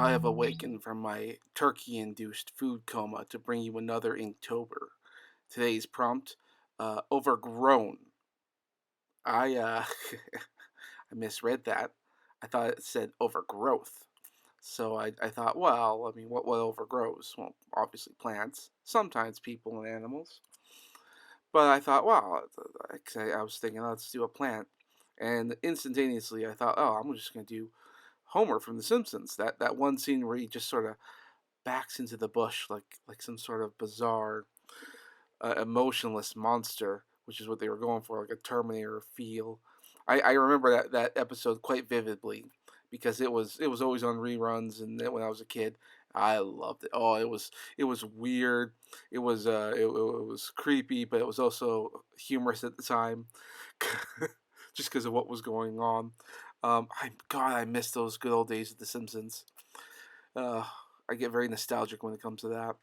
I have awakened from my turkey-induced food coma to bring you another Inktober. Today's prompt, overgrown. I I misread that. I thought it said overgrowth. So I thought, well, I mean, what overgrows? Well, obviously plants, sometimes people and animals. But I thought, wow, I was thinking, let's do a plant. And instantaneously, I thought, oh, I'm just going to do Homer from The Simpsons. That one scene where he just sort of backs into the bush like some sort of bizarre, emotionless monster, which is what they were going for, like a Terminator feel. I remember that episode quite vividly because it was always on reruns, and when I was a kid, I loved it. Oh, it was weird. It was creepy, but it was also humorous at the time, just because of what was going on. I miss those good old days of The Simpsons. Uh, I get very nostalgic when it comes to that.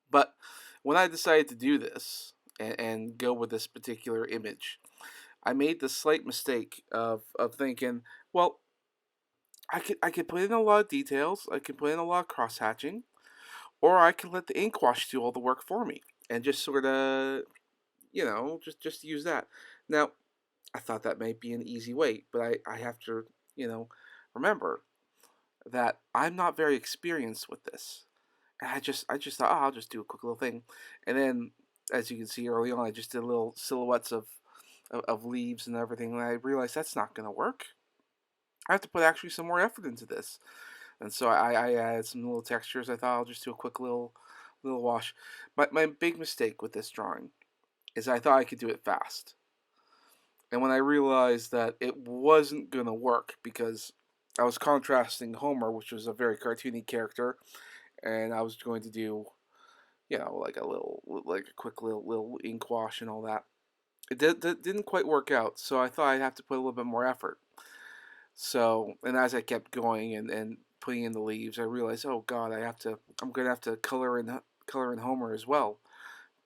But when I decided to do this and go with this particular image, I made the slight mistake of thinking, well, I could put in a lot of details, I could put in a lot of cross hatching, or I can let the ink wash do all the work for me and just sort of, just use that. Now, I thought that might be an easy way, but I have to, remember that I'm not very experienced with this. And I just thought, oh, I'll just do a quick little thing, and then as you can see early on, I just did little silhouettes of leaves and everything, and I realized that's not gonna work. I have to put actually some more effort into this, and so I added some little textures. I thought I'll just do a quick little wash. My big mistake with this drawing is I thought I could do it fast, and when I realized that it wasn't gonna work because I was contrasting Homer, which was a very cartoony character, and I was going to do like a quick little ink wash and all that. Didn't quite work out, so I thought I'd have to put a little bit more effort. So, and as I kept going and putting in the leaves, I realized, oh God, I'm gonna have to color in Homer as well.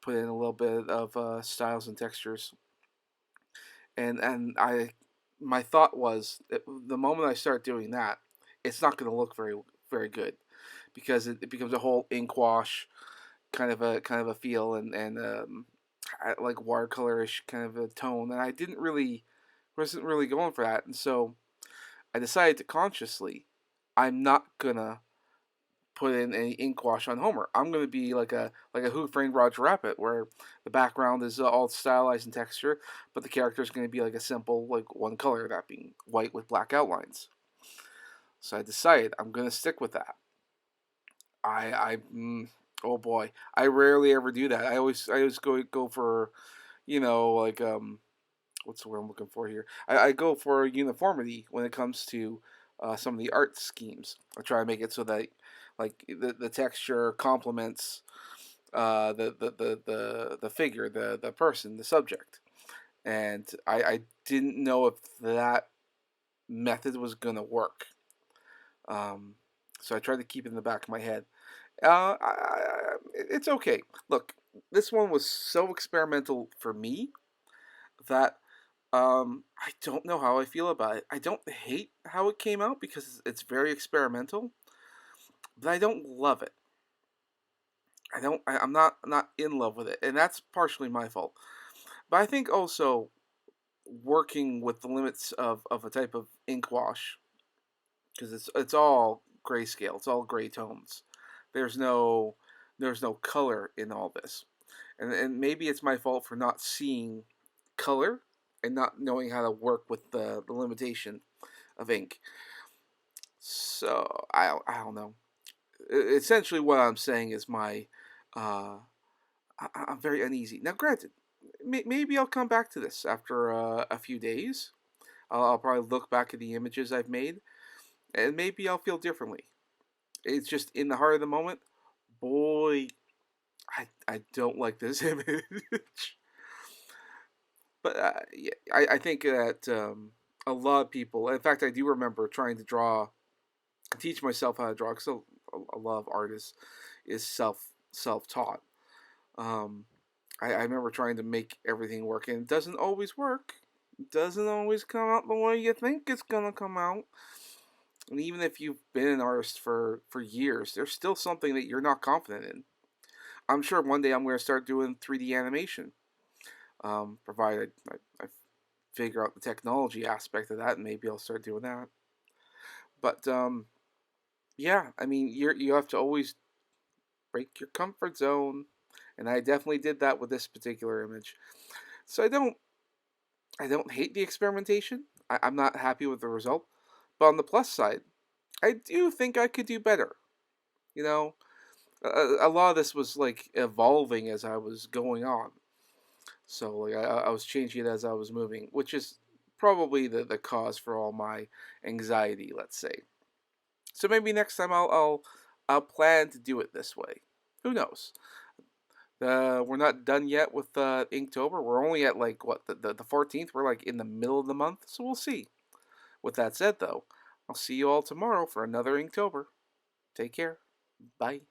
Put in a little bit of styles and textures, and my thought was that the moment I start doing that, it's not gonna look very good because it becomes a whole ink wash kind of a feel, and like watercolorish kind of a tone, and I didn't really wasn't really going for that, and so I decided to consciously, I'm not gonna put in any ink wash on Homer. I'm gonna be like a Who Framed Roger Rabbit, where the background is all stylized in texture, but the character is gonna be like a simple like one color, that being white with black outlines. So I decided I'm gonna stick with that. I oh boy, I rarely ever do that. I always go for, like what's the word I'm looking for here? I go for uniformity when it comes to some of the art schemes. I try to make it so that like the texture complements the figure, the person, the subject. And I didn't know if that method was gonna work. Um, so I tried to keep it in the back of my head. It's okay. Look, this one was so experimental for me that I don't know how I feel about it. I don't hate how it came out because it's very experimental, but I don't love it. I'm not in love with it, and that's partially my fault. But I think also working with the limits of a type of ink wash, because it's all grayscale, it's all gray tones. There's no there's no color in all this, and maybe it's my fault for not seeing color and not knowing how to work with the limitation of ink. So I don't know. Essentially, what I'm saying is uh, I'm very uneasy. Now, granted, maybe I'll come back to this after a few days. I'll probably look back at the images I've made, and maybe I'll feel differently. It's just in the heart of the moment, boy, I don't like this image. But yeah, I think that a lot of people, in fact, I do remember trying to teach myself how to draw, because a lot of artists is self taught. Um, I remember trying to make everything work, and it doesn't always work. It doesn't always come out the way you think it's gonna come out. And even if you've been an artist for years, there's still something that you're not confident in. I'm sure one day I'm going to start doing 3D animation, provided I figure out the technology aspect of that, and maybe I'll start doing that. But yeah, I mean, you have to always break your comfort zone, and I definitely did that with this particular image. So I don't hate the experimentation. I'm not happy with the result, but on the plus side, I do think I could do better. You know, a lot of this was like evolving as I was going on. So like I was changing it as I was moving, which is probably the cause for all my anxiety, let's say. So maybe next time I'll plan to do it this way. Who knows? We're not done yet with Inktober. We're only at like what the 14th. We're like in the middle of the month, so we'll see. With that said, though, I'll see you all tomorrow for another Inktober. Take care. Bye.